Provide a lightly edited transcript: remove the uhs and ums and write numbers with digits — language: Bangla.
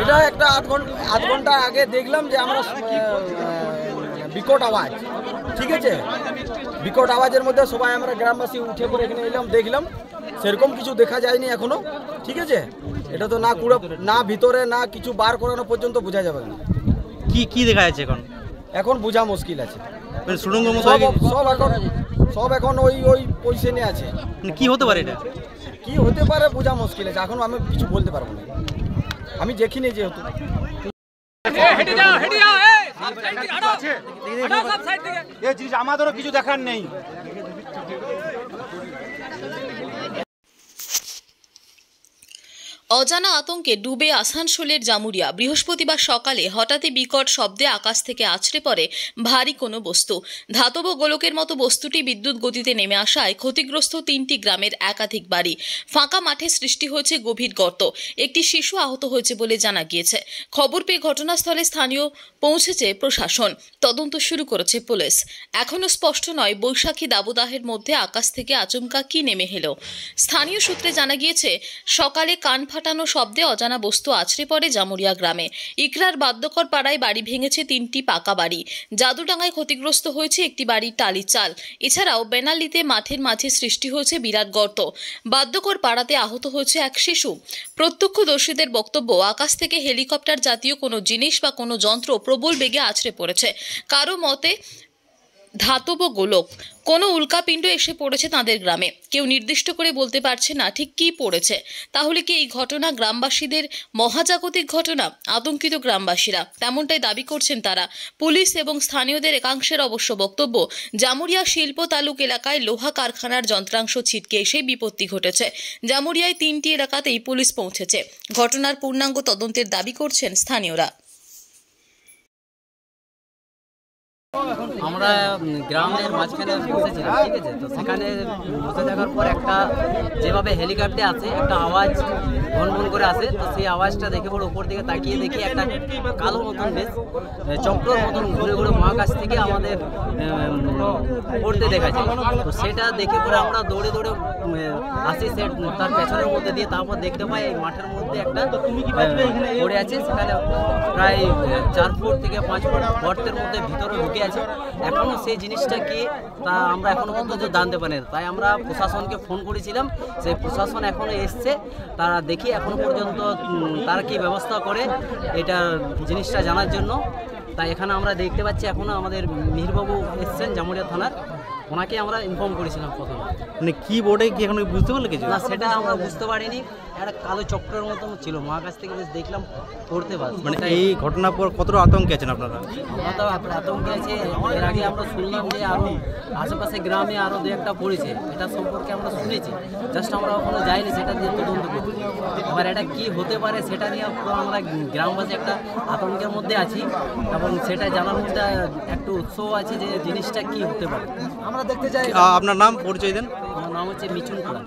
এটা একটা আধ ঘন্টা আগে দেখলাম যে আমরা বিকট আওয়াজ, ঠিক আছে, বিকট আওয়াজের মধ্যে সবাই আমরা গ্রামবাসী উঠে পড়ে এখানে এলাম, দেখলাম সেরকম কিছু দেখা যায়নি এখনো, ঠিক আছে। এটা তো না কুড়ে না ভিতরে না কিছু বার করানো পর্যন্ত বোঝা যাবে না কি দেখা যাচ্ছে এখন বোঝা মুশকিল আছে। সব এখন ওই পজিশনে আছে। কি হতে পারে এটা, কি হতে পারে বোঝা মুশকিল আছে, এখন আমি কিছু বলতে পারবো না, আমি দেখিনি যেহেতু। আমাদেরও কিছু দেখার নেই। অজানা আতঙ্কে ডুবে আসানসোলের জামুরিয়া। বৃহস্পতিবার সকালে হঠাৎই বিকট শব্দে আকাশ থেকে আছড়ে পড়ে ভারী কোনো বস্তু। ধাতব গোলকের মতো বস্তুটি বিদ্যুৎ গতিতে নেমে আসায় ক্ষতিগ্রস্ত 3টি গ্রামের একাধিক বাড়ি। ফাঁকা মাঠে সৃষ্টি হয়েছে গভীর গর্ত। একটি শিশু আহত হয়েছে বলে জানা গিয়েছে। খবর পেয়ে ঘটনাস্থলে স্থানীয় পৌঁছেছে প্রশাসন। তদন্ত শুরু করেছে পুলিশ। এখনও স্পষ্ট নয় বৈশাখী দাবদাহের মধ্যে আকাশ থেকে আচমকা কি নেমে এলো। স্থানীয় সূত্রে জানা গিয়েছে সকালে কান ফাটানো শব্দে অজানা বস্তু আছড়ে পড়ে জামুরিয়া গ্রামে। ইকরার বাদ্যকর পাড়ায় বাড়ি ভেঙেছে 3টি পাকা বাড়ি। জাদুডাঙ্গায় ক্ষতিগ্রস্ত হয়েছে একটি বাড়ির টালির চাল। এছাড়াও বেনালিতে মাঠের মাঝে সৃষ্টি হয়েছে বিরাট গর্ত। বাদ্যকর পাড়াতে আহত হয়েছে এক শিশু। প্রত্যক্ষদর্শীদের বক্তব্য, আকাশ থেকে হেলিকপ্টার জাতীয় কোনো জিনিস বা কোনো যন্ত্র প্রবল বেগে আছড়ে পড়েছে। কারো মতে ধাতব গোলক, কোনো উল্কাপিণ্ড এসে পড়েছে তাদের গ্রামে। কেউ নির্দিষ্ট করে বলতে পারছে না ঠিক কি পড়েছে। তাহলে কি এই ঘটনা গ্রামবাসীদের মহাজাগতিক ঘটনা? আতঙ্কিত গ্রামবাসীরা, তেমনটাই দাবি করছেন তারা। পুলিশ এবং স্থানীয়দের একাংশের অবশ্য বক্তব্য, জামুরিয়া শিল্প তালুক এলাকায় লোহা কারখানার যন্ত্রাংশ ছিটকে এসে বিপত্তি ঘটেছে। জামুরিয়ায় 3টি এলাকাতেই পুলিশ পৌঁছেছে। ঘটনার পূর্ণাঙ্গ তদন্তের দাবি করছেন স্থানীয়রা। আমরা গ্রামের মাঝখানে বসেছিলাম, ঠিক আছে, তো সেখানে বসে থাকার পর একটা যেভাবে হেলিকপ্টার আছে একটা আওয়াজ ভন করে আসে, তো সেই আওয়াজটা দেখে পরে উপর দিকে তাকিয়ে দেখি একটা কালো মতন বেশ চক্রর মতন ঘুরে ঘুরে মহাকাশ থেকে আমাদের পড়তে দেখা যায়। তো সেটা দেখে পরে আমরা দৌড়ে দৌড়ে আসি তার পেছনের মধ্যে দিয়ে। তারপর দেখতে পাই এই মাঠের মধ্যে একটা পড়ে আছে, সেখানে প্রায় 4 ফুট থেকে 5 ফুট গর্তের মধ্যে ভিতরে ঢুকে আছে। এখনও সেই জিনিসটা কি তা আমরা এখনো পর্যন্ত জানতে পারি না। তাই আমরা প্রশাসনকে ফোন করেছিলাম, সেই প্রশাসন এখনো এসছে। তারা দেখি এখনো পর্যন্ত তারা কি ব্যবস্থা করে এটা জিনিসটা জানার জন্য। তাই এখানে আমরা দেখতে পাচ্ছি এখনো আমাদের মিহিরবাবু এসছেন জামুরিয়া থানার, ওনাকে আমরা ইনফর্ম করেছিলাম প্রথমে। মানে কি বোর্ডে কি এখন বুঝতে পারলে কিছু? না, সেটা আমরা বুঝতে পারিনি। একটা কালো চক্রের মতন ছিল, মহাকাশ থেকে বেশ দেখলাম পড়তে পারছি। মানে এই ঘটনার পর কতটা আতঙ্কে আছেন আপনারা? আমরা তো আতঙ্কে আছে। এর আগে আমরা শুনলাম যে আরও আশেপাশে গ্রামে আরও 2-1টা পড়েছে, এটা সম্পর্কে আমরা শুনেছি, জাস্ট আমরা ওখানে যাইনি সেটা দিয়ে তদন্ত করি। এবার এটা কি হতে পারে সেটা নিয়ে আমরা গ্রামবাসী একটা আতঙ্কের মধ্যে আছি, এবং সেটা জানার মধ্যে একটু উৎসাহ আছে যে জিনিসটা কি হতে পারে। আমরা দেখতে চাই। আপনার নাম পরিচয় দেন। আমার নাম হচ্ছে মিচুন কুড়া।